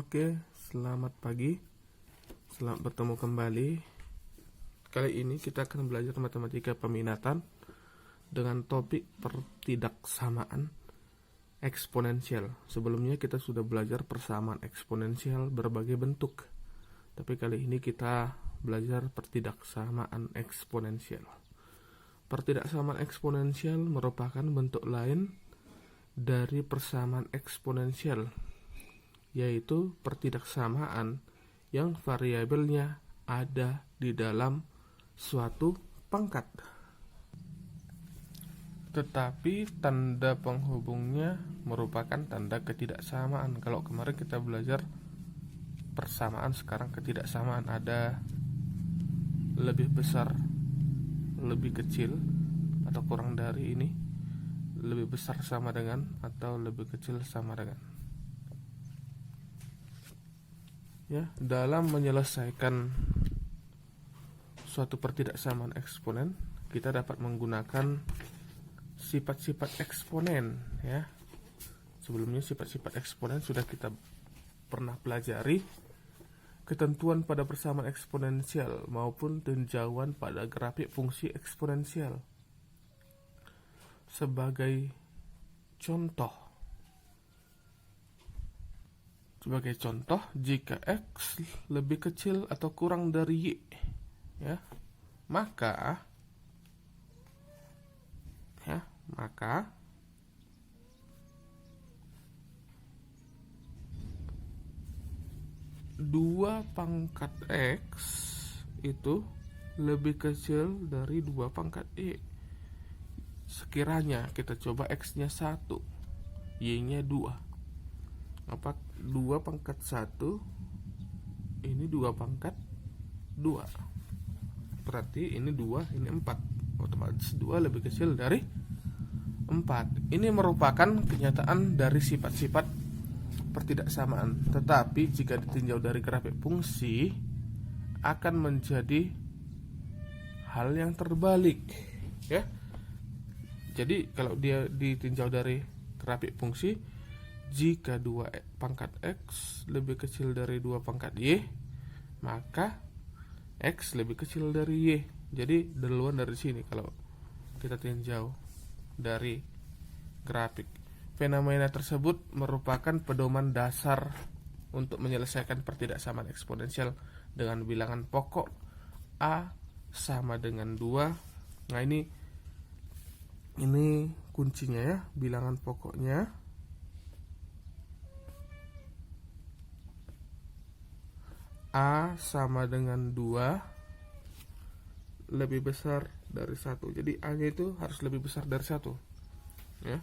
Oke, selamat pagi. Selamat bertemu kembali. Kali ini kita akan belajar matematika peminatan dengan topik pertidaksamaan eksponensial. Sebelumnya kita sudah belajar persamaan eksponensial berbagai bentuk. Tapi kali ini kita belajar pertidaksamaan eksponensial. Pertidaksamaan eksponensial merupakan bentuk lain dari persamaan eksponensial, yaitu pertidaksamaan yang variabelnya ada di dalam suatu pangkat. Tetapi tanda penghubungnya merupakan tanda ketidaksamaan. Kalau kemarin kita belajar persamaan, sekarang ketidaksamaan. Ada lebih besar, lebih kecil, atau kurang dari ini. Lebih besar sama dengan, atau lebih kecil sama dengan. Ya, dalam menyelesaikan suatu pertidaksamaan eksponen, kita dapat menggunakan sifat-sifat eksponen, ya. Sebelumnya sifat-sifat eksponen sudah kita pernah pelajari. Ketentuan pada persamaan eksponensial maupun tinjauan pada grafik fungsi eksponensial. Sebagai contoh, jika X lebih kecil atau kurang dari Y, ya, maka dua pangkat X itu lebih kecil dari 2 pangkat Y. Sekiranya kita coba X-nya 1, Y-nya 2. Apa 2 pangkat 1 ini 2 pangkat 2. Berarti ini 2, ini 4. Otomatis 2 lebih kecil dari 4. Ini merupakan kenyataan dari sifat-sifat pertidaksamaan. Tetapi jika ditinjau dari grafik fungsi akan menjadi hal yang terbalik, ya. Jadi kalau dia ditinjau dari grafik fungsi, jika 2 pangkat X lebih kecil dari 2 pangkat Y, maka X lebih kecil dari Y. Jadi duluan dari sini kalau kita tinjau dari grafik. Fenomena tersebut merupakan pedoman dasar untuk menyelesaikan pertidaksamaan eksponensial dengan bilangan pokok A sama dengan 2. Nah, ini kuncinya, ya, bilangan pokoknya A sama dengan 2 lebih besar dari 1. Jadi A-nya itu harus lebih besar dari 1. Ya.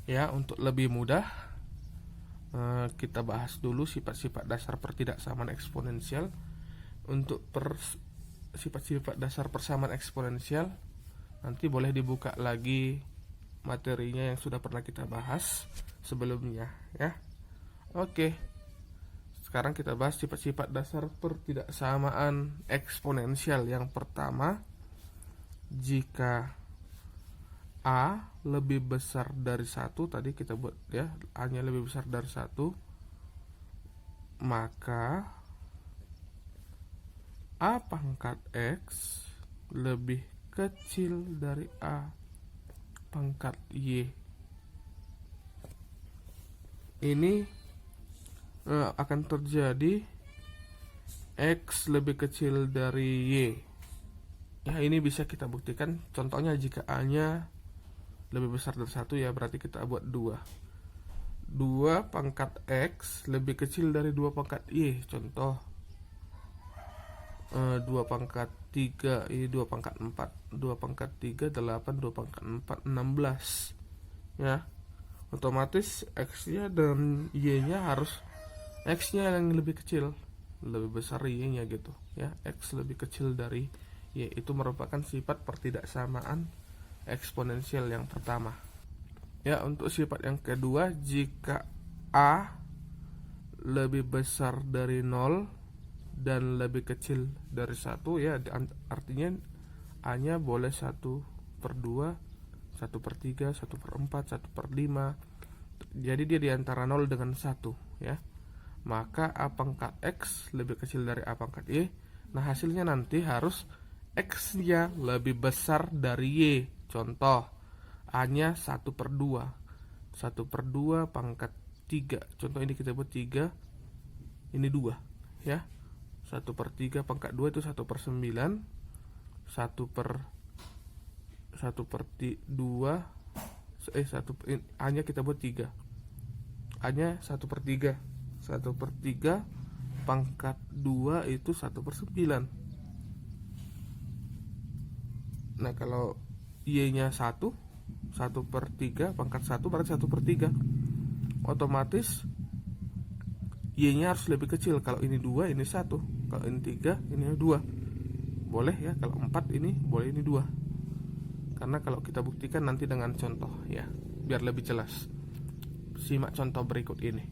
Ya, untuk lebih mudah kita bahas dulu sifat-sifat dasar pertidaksamaan eksponensial. Untuk sifat-sifat dasar persamaan eksponensial nanti boleh dibuka lagi materinya yang sudah pernah kita bahas sebelumnya, ya. Oke. Sekarang kita bahas sifat-sifat dasar pertidaksamaan eksponensial. Yang pertama, jika A lebih besar dari 1, tadi kita buat, ya, A-nya lebih besar dari 1, maka A pangkat X lebih kecil dari A pangkat Y. Ini akan terjadi X lebih kecil dari Y. Ya, ini bisa kita buktikan. Contohnya jika A-nya lebih besar dari 1, ya, berarti kita buat 2. 2 pangkat X lebih kecil dari 2 pangkat Y. Contoh 2 pangkat 3, ini 2 pangkat 4. 2 pangkat 3, 8. 2 pangkat 4, 16. Ya, otomatis X-nya dan Y-nya harus X-nya yang lebih kecil, lebih besar Y-nya gitu, ya. X lebih kecil dari Y. Itu merupakan sifat pertidaksamaan eksponensial yang pertama. Ya, untuk sifat yang kedua, jika A lebih besar dari 0 dan lebih kecil dari 1, ya, artinya A-nya boleh 1/2, 1/3, 1/4, 1/5, Jadi dia di antara 0 dengan 1 ya. Maka A pangkat X lebih kecil dari A pangkat Y. Nah hasilnya nanti harus X-nya lebih besar dari Y. Contoh, A-nya 1/2. 1/2 pangkat 3. Contoh ini kita buat 3, ini 2 ya. 1/3 pangkat 2 itu 1/9. 1/2 A-nya kita buat 3. A-nya 1/3. 1/3 pangkat 2 itu 1/9. Nah kalau Y-nya 1/3 pangkat 1 berarti 1/3. Otomatis Y-nya harus lebih kecil. Kalau ini 2, ini 1. Kalau ini 3, ini 2. Boleh ya, kalau 4 ini boleh, ini 2. Karena kalau kita buktikan nanti dengan contoh ya, biar lebih jelas. Simak contoh berikut ini.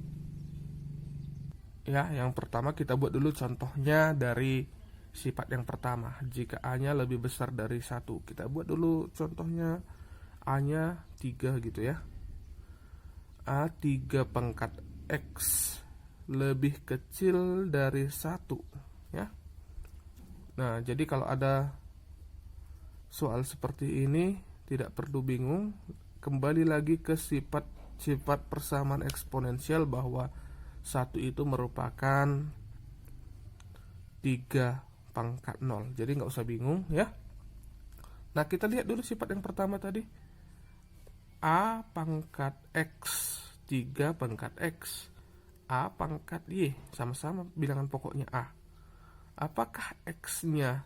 Ya, yang pertama kita buat dulu contohnya dari sifat yang pertama. Jika A-nya lebih besar dari 1, kita buat dulu contohnya A-nya 3 gitu ya. A3 pangkat X lebih kecil dari 1 ya. Nah, jadi kalau ada soal seperti ini tidak perlu bingung, kembali lagi ke sifat persamaan eksponensial bahwa 1 itu merupakan 3 pangkat 0. Jadi nggak usah bingung ya. Nah kita lihat dulu sifat yang pertama tadi. A pangkat X, 3 pangkat X, A pangkat Y, sama-sama bilangan pokoknya A. Apakah X-nya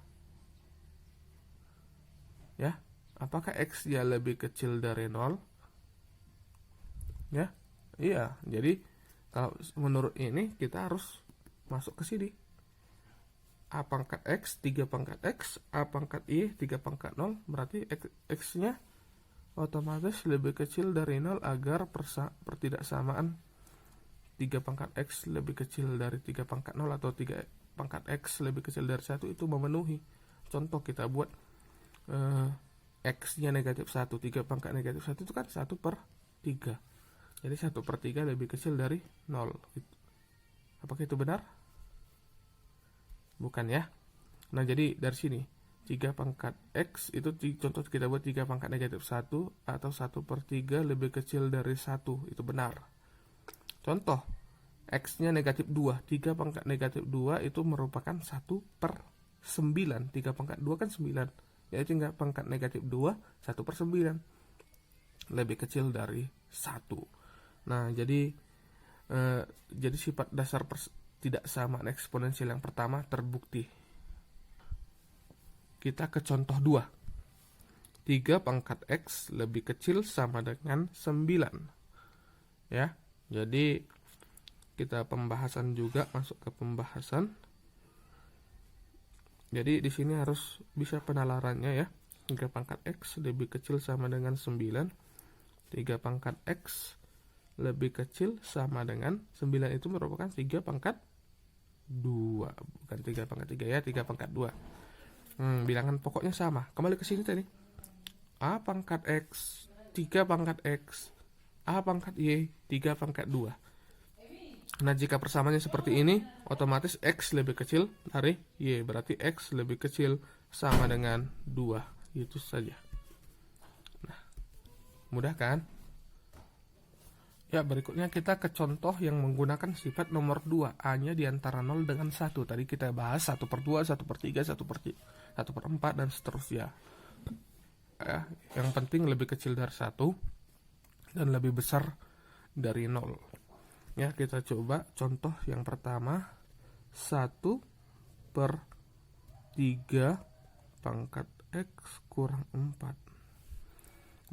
ya? Apakah X-nya lebih kecil dari 0? Ya. Iya, jadi kalau menurut ini kita harus masuk ke sini. A pangkat X, 3 pangkat X, A pangkat Y, 3 pangkat 0, berarti X-nya otomatis lebih kecil dari 0 agar pertidaksamaan 3 pangkat X lebih kecil dari 3 pangkat 0 atau 3 pangkat X lebih kecil dari 1 itu memenuhi. Contoh kita buat X-nya negatif 1, 3 pangkat negatif 1 itu kan 1/3. Jadi 1/3 lebih kecil dari 0. Apakah itu benar? Bukan ya. Nah jadi dari sini 3 pangkat X itu contoh kita buat 3 pangkat negatif 1 atau 1/3 lebih kecil dari 1. Itu benar. Contoh X-nya negatif 2, 3 pangkat negatif 2 itu merupakan 1/9. 3 pangkat 2 kan 9. Yaitu 3 pangkat negatif 2, 1/9 lebih kecil dari 1. Nah jadi sifat dasar tidak samaan eksponensial yang pertama terbukti. Kita ke contoh 2. 3 pangkat X lebih kecil sama dengan 9. Ya. Jadi kita pembahasan juga, masuk ke pembahasan. Jadi di sini harus bisa penalarannya ya. 3 pangkat X lebih kecil sama dengan 9. 3 pangkat X lebih kecil sama dengan 9 itu merupakan 3 pangkat 2. Bukan 3 pangkat 3 ya, 3 pangkat 2. Bilangan pokoknya sama. Kembali ke sini tadi. A pangkat X, 3 pangkat X, A pangkat Y, 3 pangkat 2. Nah jika persamaannya seperti ini, otomatis X lebih kecil dari Y. Berarti X lebih kecil sama dengan 2. Itu saja. Nah, mudah kan? Ya, berikutnya kita ke contoh yang menggunakan sifat nomor 2. A-nya di antara 0 dengan 1. Tadi kita bahas 1/2, 1/3, 1/4, dan seterusnya. Ya, yang penting lebih kecil dari 1 dan lebih besar dari 0. Ya, kita coba contoh yang pertama. 1/3 pangkat X kurang 4.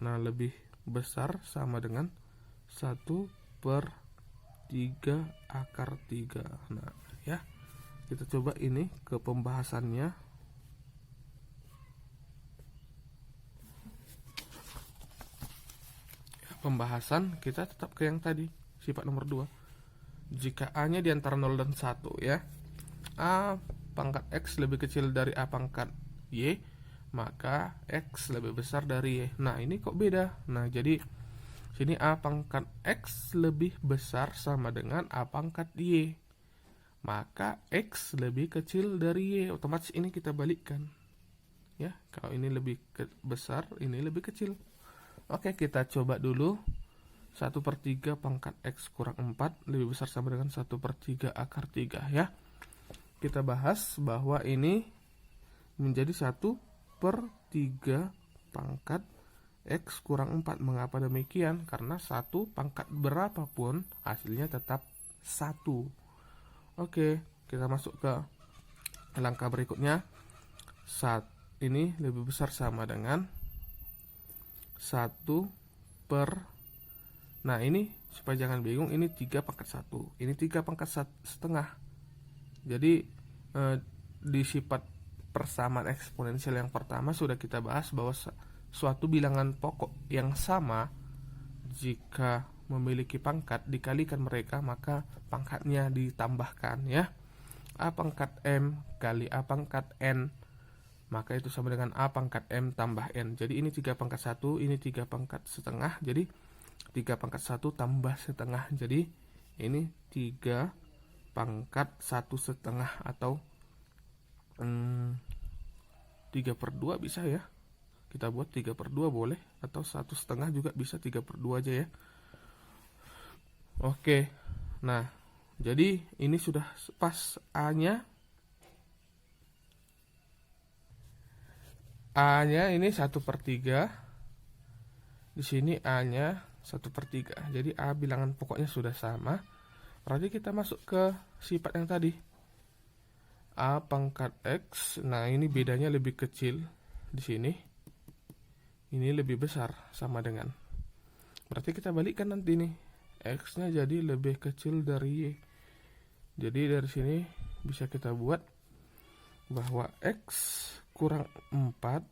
Nah, lebih besar sama dengan 1/3 akar 3. Nah ya, kita coba ini ke pembahasannya. Pembahasan kita tetap ke yang tadi, sifat nomor 2. Jika A nya di antara 0 dan 1 ya, A pangkat X lebih kecil dari A pangkat Y, maka X lebih besar dari Y. Nah ini kok beda. Nah jadi Sini A pangkat X lebih besar sama dengan A pangkat Y. Maka X lebih kecil dari Y. Otomatis ini kita balikkan. Ya, kalau ini lebih besar, ini lebih kecil. Oke, kita coba dulu. 1/3 pangkat X kurang 4 lebih besar sama dengan 1/3 akar 3 ya. Kita bahas bahwa ini menjadi 1/3 pangkat X kurang 4. Mengapa demikian? Karena 1 pangkat berapapun hasilnya tetap 1. Oke, kita masuk ke langkah berikutnya. Ini lebih besar sama dengan 1 per. Nah, ini supaya jangan bingung, ini 3 pangkat 1. Ini 3 pangkat setengah. Jadi di sifat persamaan eksponensial yang pertama sudah kita bahas bahwa suatu bilangan pokok yang sama jika memiliki pangkat dikalikan mereka maka pangkatnya ditambahkan ya. A pangkat M kali A pangkat N maka itu sama dengan A pangkat M tambah N. Jadi ini 3 pangkat 1, ini 3 pangkat setengah. Jadi 3 pangkat 1 tambah setengah. Jadi ini 3 pangkat 1 setengah atau 3/2 bisa ya. Kita buat 3/2 boleh, atau 1/2 juga bisa, 3/2 aja ya. Oke, nah jadi ini sudah pas A-nya ini 1/3. Di sini A-nya 1/3. Jadi A bilangan pokoknya sudah sama. Berarti kita masuk ke sifat yang tadi. A pangkat X. Nah, ini bedanya lebih kecil di sini. Ini lebih besar sama dengan. Berarti kita balikkan nanti nih. X-nya jadi lebih kecil dari Y. Jadi dari sini bisa kita buat bahwa X kurang 4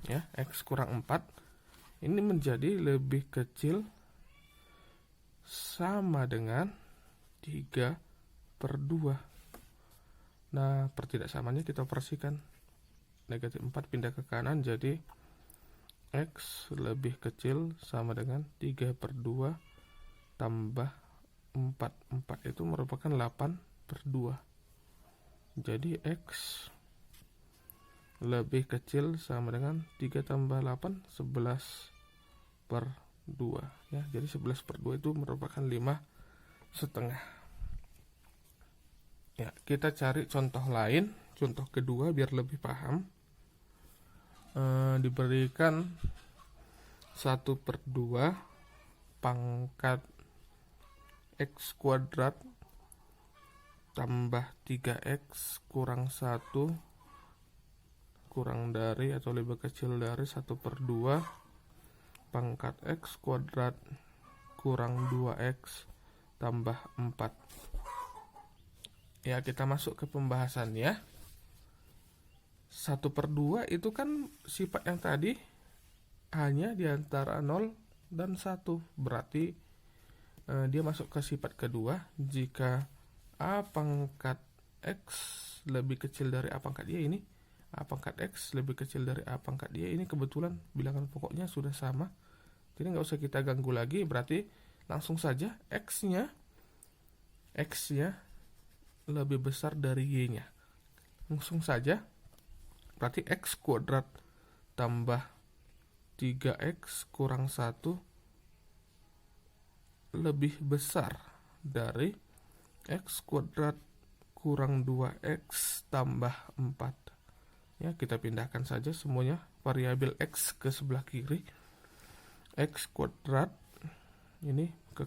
ya, X kurang 4 ini menjadi lebih kecil sama dengan 3/2. Nah, pertidaksamannya kita operasikan. Negatif 4 pindah ke kanan, jadi X lebih kecil sama dengan 3/2 tambah 4. 4 itu merupakan 8/2. Jadi X lebih kecil sama dengan 3 tambah 8, 11/2 ya. Jadi 11/2 itu merupakan 5,5. Ya, kita cari contoh lain, contoh kedua biar lebih paham. Diberikan 1/2 pangkat X kuadrat tambah 3X kurang 1 kurang dari atau lebih kecil dari 1/2 pangkat X kuadrat kurang 2X tambah 4. Ya, kita masuk ke pembahasan ya. 1/2 itu kan sifat yang tadi hanya di antara 0 dan 1. Berarti dia masuk ke sifat kedua jika A pangkat X lebih kecil dari A pangkat Y. Ini A pangkat X lebih kecil dari A pangkat Y. Ini kebetulan bilangan pokoknya sudah sama, jadi nggak usah kita ganggu lagi. Berarti langsung saja X-nya lebih besar dari Y-nya. Langsung saja. Berarti X kuadrat tambah 3X kurang 1 lebih besar dari X kuadrat kurang 2X tambah 4. Ya, kita pindahkan saja semuanya variabel X ke sebelah kiri. X kuadrat ini ke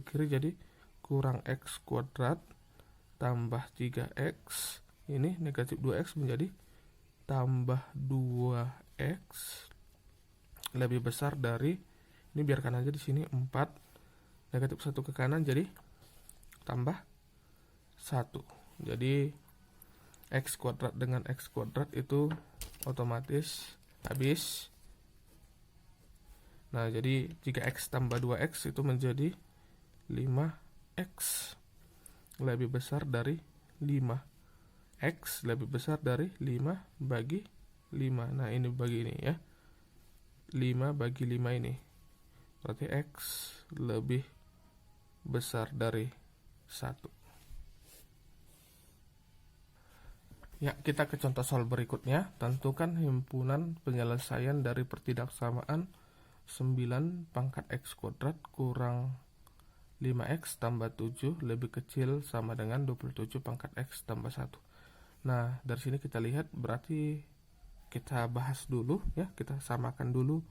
kiri, jadi kurang X kuadrat tambah 3X. Ini negatif 2X menjadi tambah 2X lebih besar dari, ini biarkan aja di sini 4, negatif 1 ke kanan jadi tambah 1. Jadi X kuadrat dengan X kuadrat itu otomatis habis. Nah, jadi 3X tambah 2X itu menjadi 5X lebih besar dari 5. X lebih besar dari 5 bagi 5. Nah, ini bagi ini ya. 5 bagi 5 ini. Berarti X lebih besar dari 1. Ya, kita ke contoh soal berikutnya. Tentukan himpunan penyelesaian dari pertidaksamaan 9 pangkat X kuadrat kurang 5X tambah 7 lebih kecil sama dengan 27 pangkat X tambah 1. Nah, dari sini kita lihat berarti kita bahas dulu ya, kita samakan dulu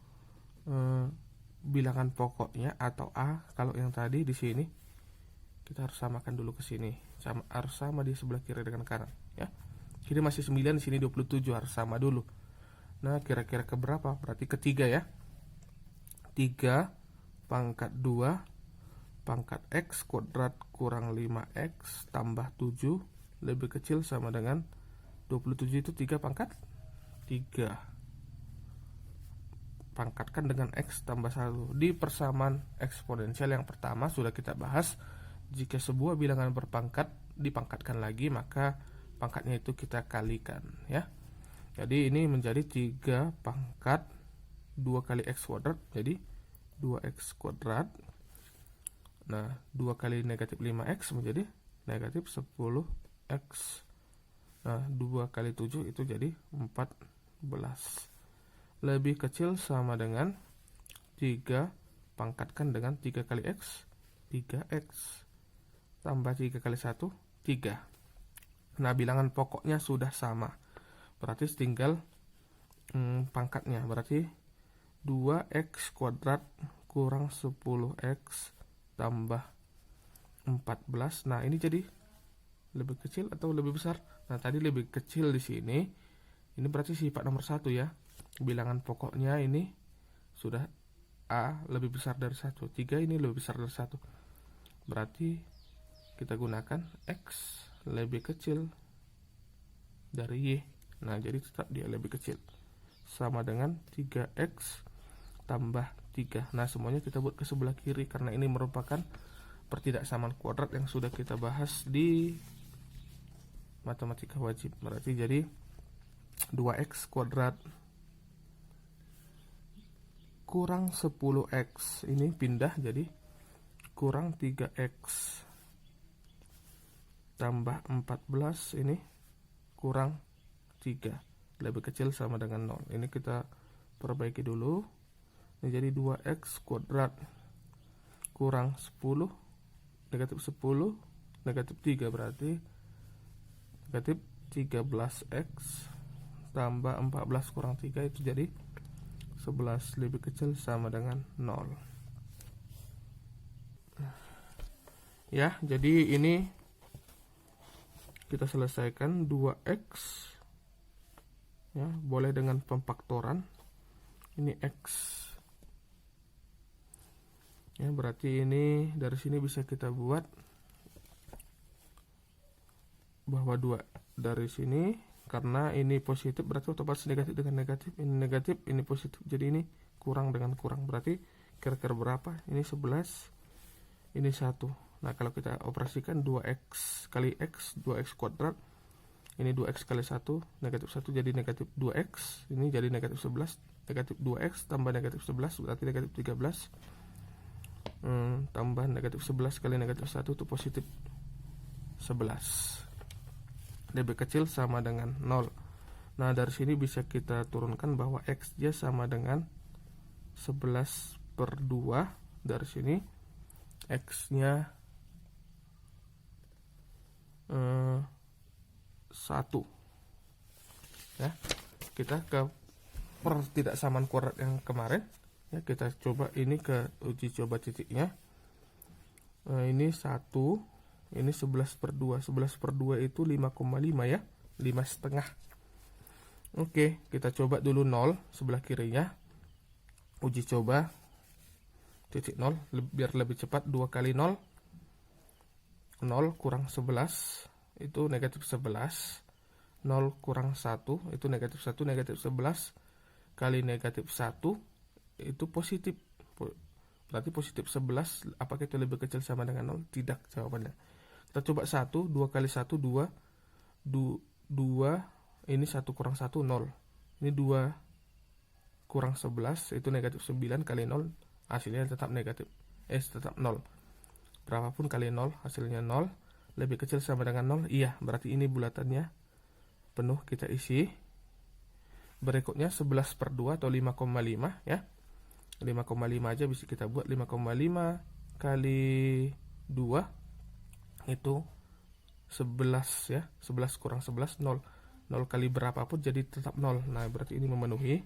bilangan pokoknya atau A. Kalau yang tadi di sini kita harus samakan dulu ke sini. Harus sama di sebelah kiri dengan kanan ya. Kiri masih 9, di sini 27, harus sama dulu. Nah, kira-kira ke berapa? Berarti ketiga ya. 3 pangkat 2 pangkat X kuadrat kurang 5X tambah 7 lebih kecil sama dengan 27 itu 3 pangkat 3. Pangkatkan dengan X tambah 1. Di persamaan eksponensial yang pertama sudah kita bahas, jika sebuah bilangan berpangkat dipangkatkan lagi, maka pangkatnya itu kita kalikan ya. Jadi ini menjadi 3 pangkat 2 kali X kuadrat, jadi 2X kuadrat. Nah, 2 kali negatif 5X menjadi negatif 10X. Nah, 2 kali 7 itu jadi 14. Lebih kecil sama dengan 3 pangkatkan dengan 3 kali X, 3X. Tambah 3 kali 1, 3. Nah, bilangan pokoknya sudah sama. Berarti tinggal pangkatnya. Berarti 2X kuadrat kurang 10X tambah 14. Nah, ini jadi lebih kecil atau lebih besar? Nah, tadi lebih kecil di sini. Ini berarti sifat nomor 1 ya. Bilangan pokoknya ini sudah A lebih besar dari 1. 3 ini lebih besar dari 1. Berarti kita gunakan X lebih kecil dari Y. Nah, jadi tetap dia lebih kecil. Sama dengan 3X tambah 3. Nah, semuanya kita buat ke sebelah kiri karena ini merupakan pertidaksamaan kuadrat yang sudah kita bahas di matematika wajib. Berarti jadi 2X kuadrat kurang 10X. Ini pindah jadi kurang 3X tambah 14, ini kurang 3 lebih kecil sama dengan 0. Ini kita perbaiki dulu. Ini jadi 2X kuadrat kurang 10 negatif 10 negatif 3 berarti negatif 13X tambah 14 kurang 3 itu jadi 11 lebih kecil sama dengan 0. Ya, jadi ini kita selesaikan 2X ya, boleh dengan pemfaktoran. Ini X ya, berarti ini dari sini bisa kita buat bahwa 2 dari sini, karena ini positif berarti otomatis negatif dengan negatif, ini negatif, ini positif, jadi ini kurang dengan kurang, berarti kira-kira berapa? Ini 11, ini 1. Nah, kalau kita operasikan 2X kali X, 2X kuadrat, ini 2X kali 1, negatif 1 jadi negatif 2X, ini jadi negatif 11, negatif 2X tambah negatif 11 berarti negatif 13, tambah negatif 11 kali negatif 1 itu positif 11, lebih kecil sama dengan 0. Nah, dari sini bisa kita turunkan bahwa X-nya sama dengan 11/2. Dari sini X-nya 1 ya. Kita ke pertidaksamaan kuadrat yang kemarin ya, kita coba ini ke uji coba titiknya. Ini 1, ini 11/2. 11/2 itu 5,5 ya, 5,5. Oke, kita coba dulu 0 sebelah kirinya. Uji coba titik 0 biar lebih cepat. 2 kali 0, 0 kurang 11 itu negatif 11. 0 kurang 1 itu negatif 1. Negatif 11 kali negatif 1 itu positif. Berarti positif 11. Apakah itu lebih kecil sama dengan 0? Tidak jawabannya. Kita coba 1. 2 kali 1 2. 2 ini 1 kurang 1 0. Ini 2 kurang 11 itu negatif 9 kali 0, hasilnya tetap negatif, tetap 0. Berapapun kali 0 hasilnya 0, lebih kecil sama dengan 0, iya berarti ini bulatannya penuh, kita isi. Berikutnya 11/2 atau 5,5 ya. 5,5 aja bisa kita buat. 5,5 kali 2 itu 11 ya. 11 kurang 11 0. 0 kali berapapun jadi tetap 0. Nah, berarti ini memenuhi.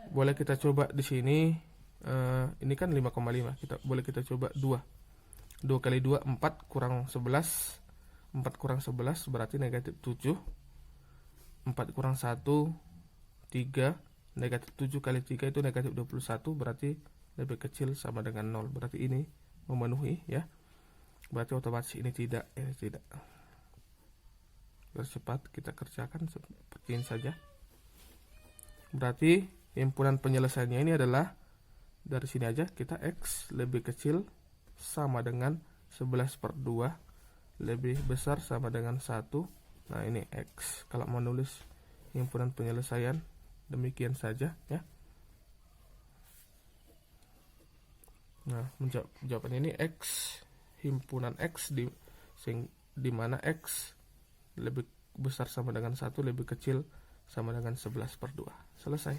Boleh kita coba di sini, ini kan 5,5. Boleh kita coba 2. 2 kali 2 4 kurang 11. 4 kurang 11 berarti negatif 7. 4 kurang 1 3. Negatif 7 kali 3 itu negatif 21, berarti lebih kecil sama dengan 0. Berarti ini memenuhi ya. Berarti otomatis ini tidak, ini tidak. Bercepat kita kerjakan seperti ini saja. Berarti himpunan penyelesaiannya ini adalah dari sini aja, kita X lebih kecil sama dengan 11/2 lebih besar sama dengan 1. Nah, ini X. Kalau mau nulis himpunan penyelesaian demikian saja ya. Nah, jawabannya ini X, himpunan X di mana X lebih besar sama dengan 1, lebih kecil sama dengan 11/2. Selesai.